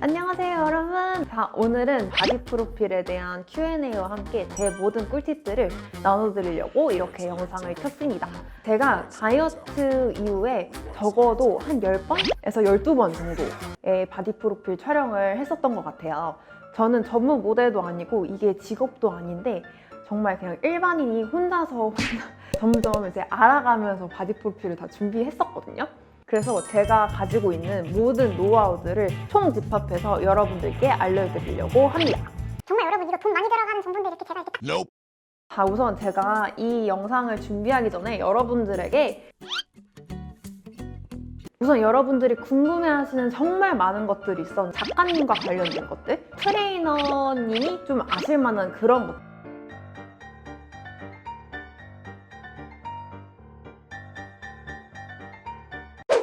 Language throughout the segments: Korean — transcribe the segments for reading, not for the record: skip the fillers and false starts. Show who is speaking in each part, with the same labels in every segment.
Speaker 1: 안녕하세요 여러분. 자, 오늘은 바디 프로필에 대한 Q&A와 함께 제 모든 꿀팁들을 나눠드리려고 이렇게 영상을 켰습니다. 제가 다이어트 이후에 적어도 한 10번에서 12번 정도의 바디 프로필 촬영을 했었던 것 같아요. 저는 전문 모델도 아니고 이게 직업도 아닌데 정말 그냥 일반인이 혼자서 점점 이제 알아가면서 바디 프로필을 다 준비했었거든요. 그래서 제가 가지고 있는 모든 노하우들을 총집합해서 여러분들께 알려드리려고 합니다.
Speaker 2: 정말 여러분 이거 돈 많이 들어가는 정보인데 이렇게 제가 이렇게 딱
Speaker 1: 자, 우선 제가 이 영상을 준비하기 전에 여러분들에게 여러분들이 궁금해하시는 정말 많은 것들이 있어. 작가님과 관련된 것들, 트레이너님이 좀 아실 만한 그런 것들,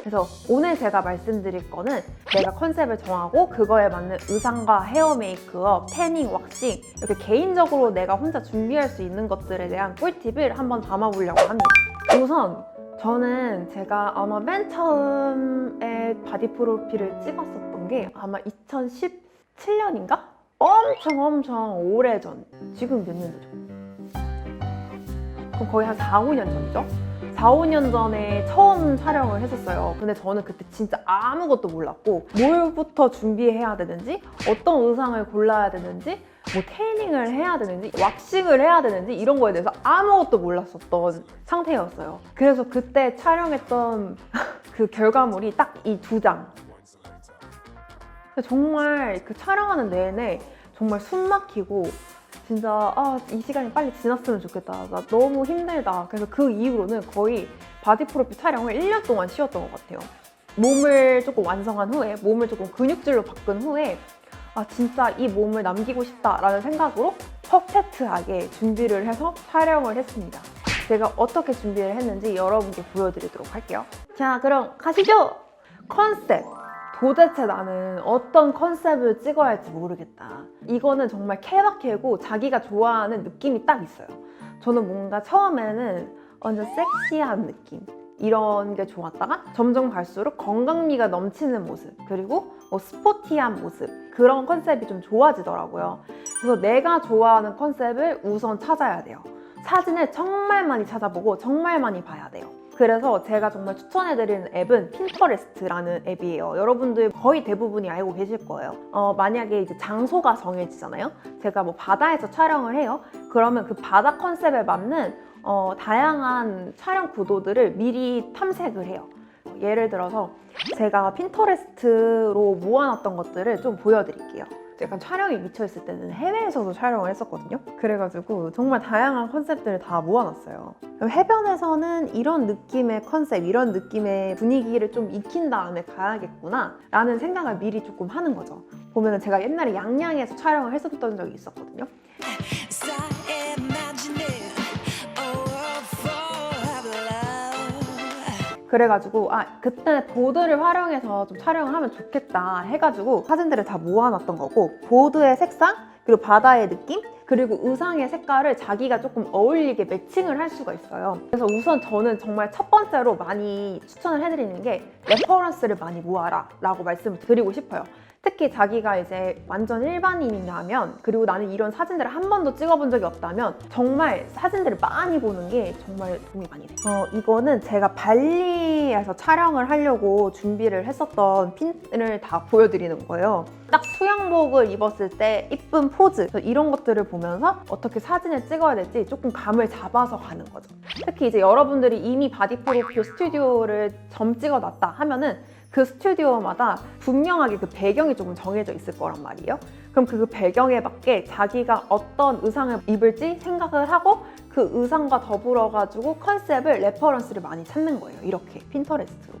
Speaker 1: 그래서 오늘 제가 말씀드릴 거는 내가 컨셉을 정하고 그거에 맞는 의상과 헤어 메이크업, 태닝, 왁싱 이렇게 개인적으로 내가 혼자 준비할 수 있는 것들에 대한 꿀팁을 한번 담아보려고 합니다. 우선 저는 제가 아마 맨 처음에 바디 프로필을 찍었었던 게 아마 2017년인가? 엄청 오래전. 지금 몇 년도죠? 그럼 거의 한 4, 5년 전이죠? 4, 5년 전에 처음 촬영을 했었어요. 근데 저는 그때 진짜 아무것도 몰랐고 뭘부터 준비해야 되는지, 어떤 의상을 골라야 되는지, 뭐 태닝을 해야 되는지, 왁싱을 해야 되는지 이런 거에 대해서 아무것도 몰랐었던 상태였어요. 그래서 그때 촬영했던 그 결과물이 딱 이 2장. 정말 그 촬영하는 내내 정말 숨 막히고 진짜 이 시간이 빨리 지났으면 좋겠다. 나 너무 힘들다. 그래서 그 이후로는 거의 바디 프로필 촬영을 1년 동안 쉬었던 것 같아요. 몸을 조금 완성한 후에, 몸을 조금 근육질로 바꾼 후에 진짜 이 몸을 남기고 싶다라는 생각으로 퍼펙트하게 준비를 해서 촬영을 했습니다. 제가 어떻게 준비를 했는지 여러분께 보여드리도록 할게요. 자, 그럼 가시죠! 컨셉! 도대체 나는 어떤 컨셉을 찍어야 할지 모르겠다. 이거는 정말 케바케고 자기가 좋아하는 느낌이 딱 있어요. 저는 뭔가 처음에는 완전 섹시한 느낌 이런 게 좋았다가 점점 갈수록 건강미가 넘치는 모습, 그리고 뭐 스포티한 모습, 그런 컨셉이 좀 좋아지더라고요. 그래서 내가 좋아하는 컨셉을 우선 찾아야 돼요. 사진을 정말 많이 찾아보고 정말 많이 봐야 돼요. 그래서 제가 정말 추천해드리는 앱은 핀터레스트라는 앱이에요. 여러분들 거의 대부분이 알고 계실 거예요. 만약에 이제 장소가 정해지잖아요. 제가 뭐 바다에서 촬영을 해요. 그러면 그 바다 컨셉에 맞는 다양한 촬영 구도들을 미리 탐색을 해요. 예를 들어서 제가 핀터레스트로 모아놨던 것들을 좀 보여드릴게요. 약간 촬영이 미쳐있을 때는 해외에서도 촬영을 했었거든요. 그래가지고 정말 다양한 컨셉들을 다 모아놨어요. 해변에서는 이런 느낌의 컨셉, 이런 느낌의 분위기를 좀 익힌 다음에 가야겠구나 라는 생각을 미리 조금 하는 거죠. 보면은 제가 옛날에 양양에서 촬영을 했었던 적이 있었거든요. 그래가지고 그때 보드를 활용해서 좀 촬영을 하면 좋겠다 해가지고 사진들을 다 모아놨던 거고, 보드의 색상, 그리고 바다의 느낌, 그리고 의상의 색깔을 자기가 조금 어울리게 매칭을 할 수가 있어요. 그래서 우선 저는 정말 첫 번째로 많이 추천을 해드리는 게 레퍼런스를 많이 모아라 라고 말씀을 드리고 싶어요. 특히 자기가 이제 완전 일반인이라면, 그리고 나는 이런 사진들을 한 번도 찍어본 적이 없다면 정말 사진들을 많이 보는 게 정말 도움이 많이 돼요. 이거는 제가 발리에서 촬영을 하려고 준비를 했었던 핀을 다 보여드리는 거예요. 딱 수영복을 입었을 때 이쁜 포즈, 이런 것들을 보면서 어떻게 사진을 찍어야 될지 조금 감을 잡아서 가는 거죠. 특히 이제 여러분들이 이미 바디 프로필 스튜디오를 점 찍어놨다 하면은 그 스튜디오마다 분명하게 그 배경이 조금 정해져 있을 거란 말이에요. 그럼 그 배경에 맞게 자기가 어떤 의상을 입을지 생각을 하고 그 의상과 더불어가지고 컨셉을, 레퍼런스를 많이 찾는 거예요. 이렇게 핀터레스트로.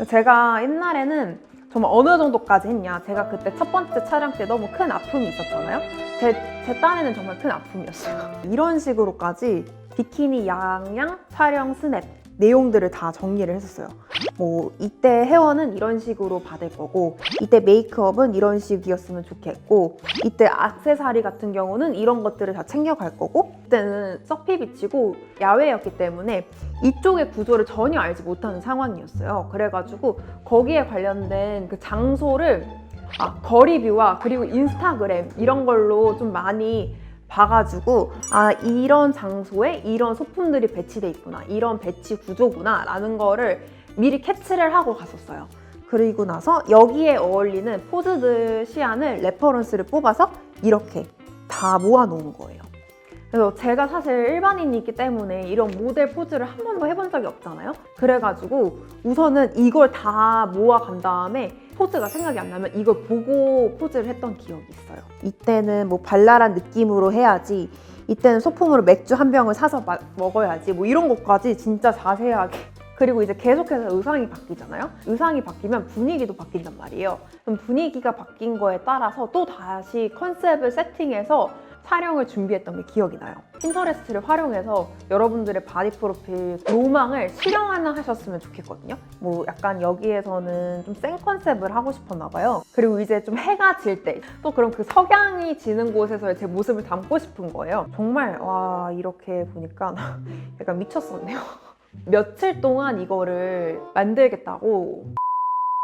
Speaker 1: 제가 옛날에는 정말 어느 정도까지 했냐, 제가 그때 첫 번째 촬영 때 너무 큰 아픔이 있었잖아요. 제 딴에는 정말 큰 아픔이었어요. 이런 식으로까지 비키니 양양 촬영 스냅 내용들을 다 정리를 했었어요. 뭐 이때 헤어는 이런 식으로 받을 거고, 이때 메이크업은 이런 식이었으면 좋겠고, 이때 액세서리 같은 경우는 이런 것들을 다 챙겨갈 거고, 그때는 서피 비치고 야외였기 때문에 이쪽의 구조를 전혀 알지 못하는 상황이었어요. 그래가지고 거기에 관련된 그 장소를 거리뷰와 그리고 인스타그램 이런 걸로 좀 많이 봐가지고 이런 장소에 이런 소품들이 배치돼 있구나, 이런 배치 구조구나 라는 거를 미리 캐치를 하고 갔었어요. 그리고 나서 여기에 어울리는 포즈들 시안을 레퍼런스를 뽑아서 이렇게 다 모아놓은 거예요. 그래서 제가 사실 일반인이기 때문에 이런 모델 포즈를 한 번도 해본 적이 없잖아요. 그래가지고 우선은 이걸 다 모아간 다음에 포즈가 생각이 안 나면 이걸 보고 포즈를 했던 기억이 있어요. 이때는 뭐 발랄한 느낌으로 해야지, 이때는 소품으로 맥주 한 병을 사서 먹어야지, 뭐 이런 것까지 진짜 자세하게. 그리고 이제 계속해서 의상이 바뀌잖아요. 의상이 바뀌면 분위기도 바뀐단 말이에요. 그럼 분위기가 바뀐 거에 따라서 또 다시 컨셉을 세팅해서 촬영을 준비했던 게 기억이 나요. 핀터레스트를 활용해서 여러분들의 바디 프로필 로망을 실현하셨으면 좋겠거든요. 뭐 약간 여기에서는 좀 센 컨셉을 하고 싶었나 봐요. 그리고 이제 좀 해가 질 때 또 그럼 그 석양이 지는 곳에서의 제 모습을 담고 싶은 거예요. 정말 와, 이렇게 보니까 약간 미쳤었네요. 며칠 동안 이거를 만들겠다고.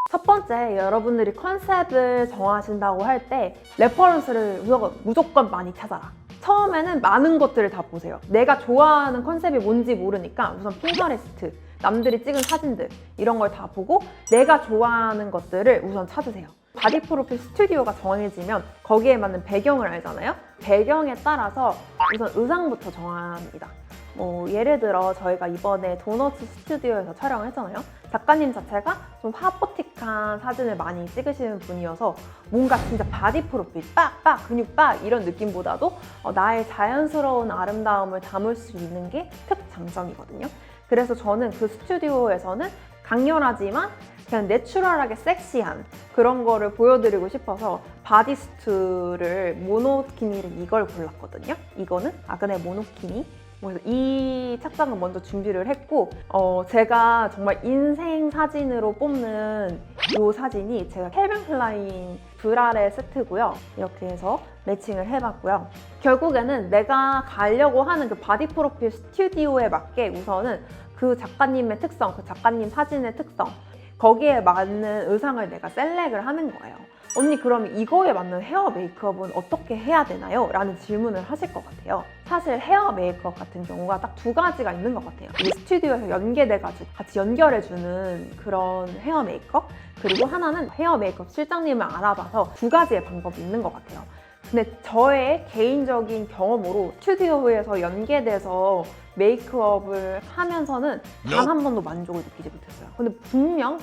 Speaker 1: 첫 번째, 여러분들이 컨셉을 정하신다고 할 때 레퍼런스를 무조건 많이 찾아라. 처음에는 많은 것들을 다 보세요. 내가 좋아하는 컨셉이 뭔지 모르니까 우선 핀터레스트, 남들이 찍은 사진들 이런 걸 다 보고 내가 좋아하는 것들을 우선 찾으세요. 바디 프로필 스튜디오가 정해지면 거기에 맞는 배경을 알잖아요. 배경에 따라서 우선 의상부터 정합니다. 뭐 예를 들어 저희가 이번에 도너츠 스튜디오에서 촬영을 했잖아요. 작가님 자체가 좀 하포틱한 사진을 많이 찍으시는 분이어서 뭔가 진짜 바디 프로필 빡빡 근육 빡 이런 느낌보다도 나의 자연스러운 아름다움을 담을 수 있는 게 특장점이거든요. 그래서 저는 그 스튜디오에서는 강렬하지만 그냥 내추럴하게 섹시한 그런 거를 보여드리고 싶어서 바디스투를 모노키니를 이걸 골랐거든요. 이거는 아그네 모노키니. 그래서 이 착장을 먼저 준비를 했고 제가 정말 인생 사진으로 뽑는 이 사진이 제가 캘빈 클라인 브라레 세트고요. 이렇게 해서 매칭을 해봤고요. 결국에는 내가 가려고 하는 그 바디 프로필 스튜디오에 맞게 우선은 그 작가님의 특성, 그 작가님 사진의 특성 거기에 맞는 의상을 내가 셀렉을 하는 거예요. 언니 그럼 이거에 맞는 헤어 메이크업은 어떻게 해야 되나요? 라는 질문을 하실 것 같아요. 사실 헤어 메이크업 같은 경우가 딱 두 가지가 있는 것 같아요. 이 스튜디오에서 연계돼가지고 같이 연결해주는 그런 헤어 메이크업, 그리고 하나는 헤어 메이크업 실장님을 알아봐서 두 가지의 방법이 있는 것 같아요. 근데 저의 개인적인 경험으로 스튜디오에서 연계돼서 메이크업을 하면서는 단 한 번도 만족을 느끼지 못했어요. 근데 분명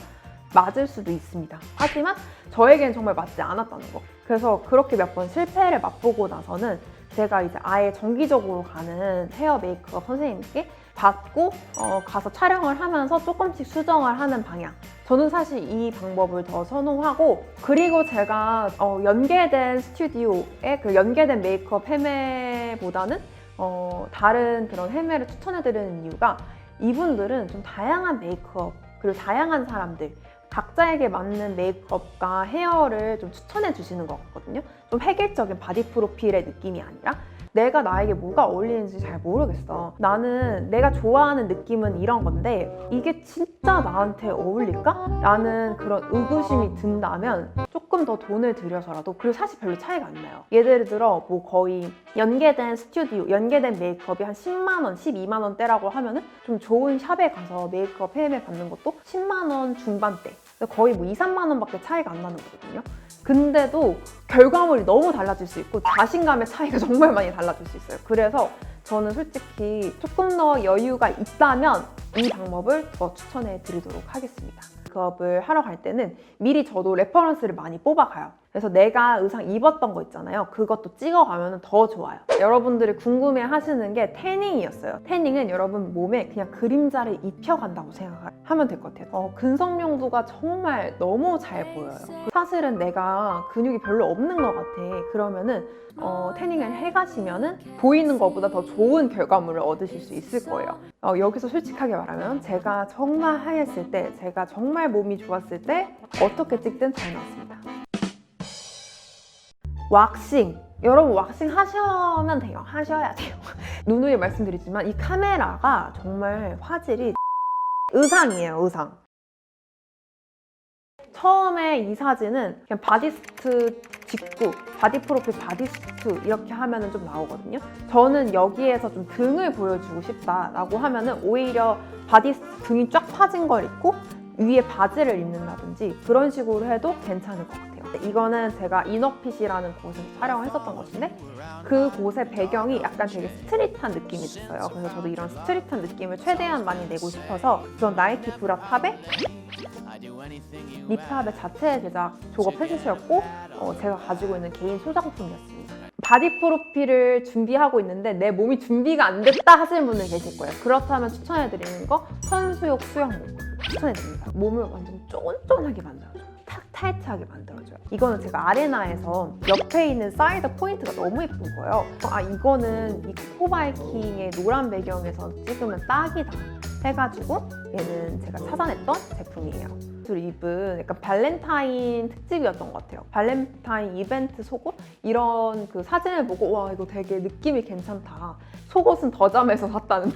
Speaker 1: 맞을 수도 있습니다. 하지만 저에겐 정말 맞지 않았다는 거. 그래서 그렇게 몇 번 실패를 맛보고 나서는 제가 이제 아예 정기적으로 가는 헤어 메이크업 선생님께 받고 가서 촬영을 하면서 조금씩 수정을 하는 방향. 저는 사실 이 방법을 더 선호하고, 그리고 제가 연계된 스튜디오에 그 연계된 메이크업 헤매보다는 다른 그런 헤매를 추천해드리는 이유가 이분들은 좀 다양한 메이크업 그리고 다양한 사람들 각자에게 맞는 메이크업과 헤어를 좀 추천해 주시는 것 같거든요. 좀 획일적인 바디 프로필의 느낌이 아니라 내가 나에게 뭐가 어울리는지 잘 모르겠어. 나는 내가 좋아하는 느낌은 이런 건데 이게 진짜 나한테 어울릴까? 라는 그런 의구심이 든다면 조금 더 돈을 들여서라도, 그리고 사실 별로 차이가 안 나요. 예를 들어 뭐 거의 연계된 스튜디오, 연계된 메이크업이 한 10만 원, 12만 원대라고 하면은 좀 좋은 샵에 가서 메이크업 헤매 받는 것도 10만 원 중반대. 거의 뭐 2, 3만 원밖에 차이가 안 나는 거거든요. 근데도 결과물이 너무 달라질 수 있고 자신감의 차이가 정말 많이 달라질 수 있어요. 그래서 저는 솔직히 조금 더 여유가 있다면 이 방법을 더 추천해 드리도록 하겠습니다. 메이크업을 하러 갈 때는 미리 저도 레퍼런스를 많이 뽑아가요. 그래서 내가 의상 입었던 거 있잖아요. 그것도 찍어가면 더 좋아요. 여러분들이 궁금해 하시는 게 태닝이었어요. 태닝은 여러분 몸에 그냥 그림자를 입혀간다고 생각하면 될 것 같아요. 근성명도가 정말 너무 잘 보여요. 사실은 내가 근육이 별로 없는 것 같아. 그러면은 태닝을 해가시면은 보이는 것보다 더 좋은 결과물을 얻으실 수 있을 거예요. 여기서 솔직하게 말하면 제가 정말 하였을 때, 제가 정말 몸이 좋았을 때 어떻게 찍든 잘 나왔습니다. 왁싱! 여러분 왁싱 하셔야 돼요. 누누이 말씀드리지만 이 카메라가 정말 화질이 의상이에요. 의상. 처음에 이 사진은 그냥 바디스트 직구, 바디 프로필 바디스트 이렇게 하면은 좀 나오거든요. 저는 여기에서 좀 등을 보여주고 싶다라고 하면은 오히려 바디스트 등이 쫙 파진 걸 입고 위에 바지를 입는다든지 그런 식으로 해도 괜찮을 것 같아요. 이거는 제가 이너핏이라는 곳에서 촬영을 했었던 것인데 그 곳의 배경이 약간 되게 스트릿한 느낌이 있어요. 그래서 저도 이런 스트릿한 느낌을 최대한 많이 내고 싶어서 우선 나이키 브라 탑에 립탑의 자체 제작 조거 팬츠였고 제가 가지고 있는 개인 소장품이었습니다. 바디 프로필을 준비하고 있는데 내 몸이 준비가 안 됐다 하시는 분들 계실 거예요. 그렇다면 추천해드리는 거 선수욕 수영복 추천해드립니다. 몸을 완전 쫀쫀하게 만들어줘요. 탁 타이트하게 만들어줘요. 이거는 제가 아레나에서 옆에 있는 사이드 포인트가 너무 예쁜 거예요. 아 이거는 이 코바이킹의 노란 배경에서 찍으면 딱이다 해가지고 얘는 제가 찾아냈던 제품이에요. 입은 약간 발렌타인 특집이었던 것 같아요. 발렌타인 이벤트 속옷? 이런 그 사진을 보고 와 이거 되게 느낌이 괜찮다. 속옷은 더 잠에서 샀다는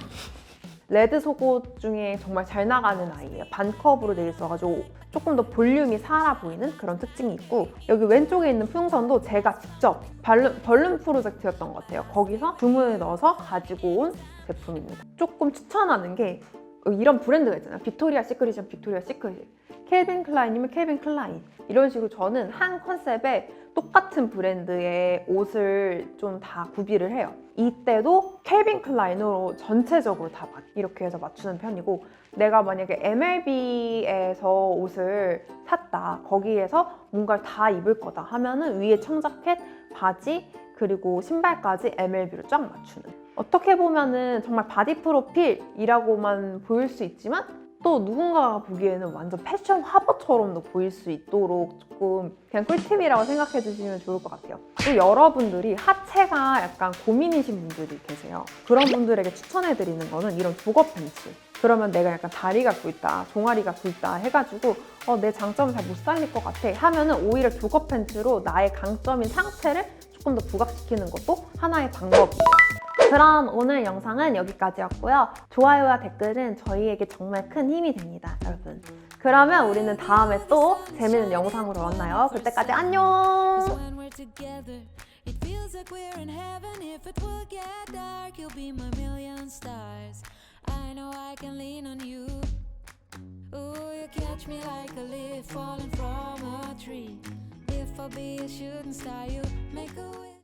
Speaker 1: 레드 속옷 중에 정말 잘 나가는 아이예요. 반컵으로 되어 있어가지고 조금 더 볼륨이 살아 보이는 그런 특징이 있고 여기 왼쪽에 있는 풍선도 제가 직접 벌룬 프로젝트였던 것 같아요. 거기서 주문을 넣어서 가지고 온 제품입니다. 조금 추천하는 게 이런 브랜드가 있잖아요. 빅토리아 시크릿이면 빅토리아 시크릿, 캘빈 클라인이면 캘빈 클라인 이런 식으로 저는 한 컨셉에 똑같은 브랜드의 옷을 좀 다 구비를 해요. 이때도 캘빈 클라인으로 전체적으로 다 이렇게 해서 맞추는 편이고 내가 만약에 MLB에서 옷을 샀다 거기에서 뭔가를 다 입을 거다 하면은 위에 청자켓, 바지 그리고 신발까지 MLB로 쫙 맞추는 어떻게 보면은 정말 바디 프로필이라고만 보일 수 있지만 또 누군가가 보기에는 완전 패션 화보처럼도 보일 수 있도록 조금 그냥 꿀팁이라고 생각해 주시면 좋을 것 같아요. 또 여러분들이 하체가 약간 고민이신 분들이 계세요. 그런 분들에게 추천해 드리는 거는 이런 조거 팬츠. 그러면 내가 약간 다리가 굵다, 종아리가 굵다 해가지고 내 장점을 잘 못 살릴 것 같아 하면은 오히려 조거 팬츠로 나의 강점인 상체를 조금 더 부각시키는 것도 하나의 방법이에요. 그럼 오늘 영상은 여기까지였고요. 좋아요와 댓글은 저희에게 정말 큰 힘이 됩니다, 여러분. 그러면 우리는 다음에 또 재밌는 영상으로 만나요. 그때까지 안녕!
Speaker 3: It feels like we're in heaven. If it will get dark, you'll be my million stars. I know I can lean on you. Ooh, you catch me like a leaf falling from a tree. If I'll be a shooting star, you make a wish.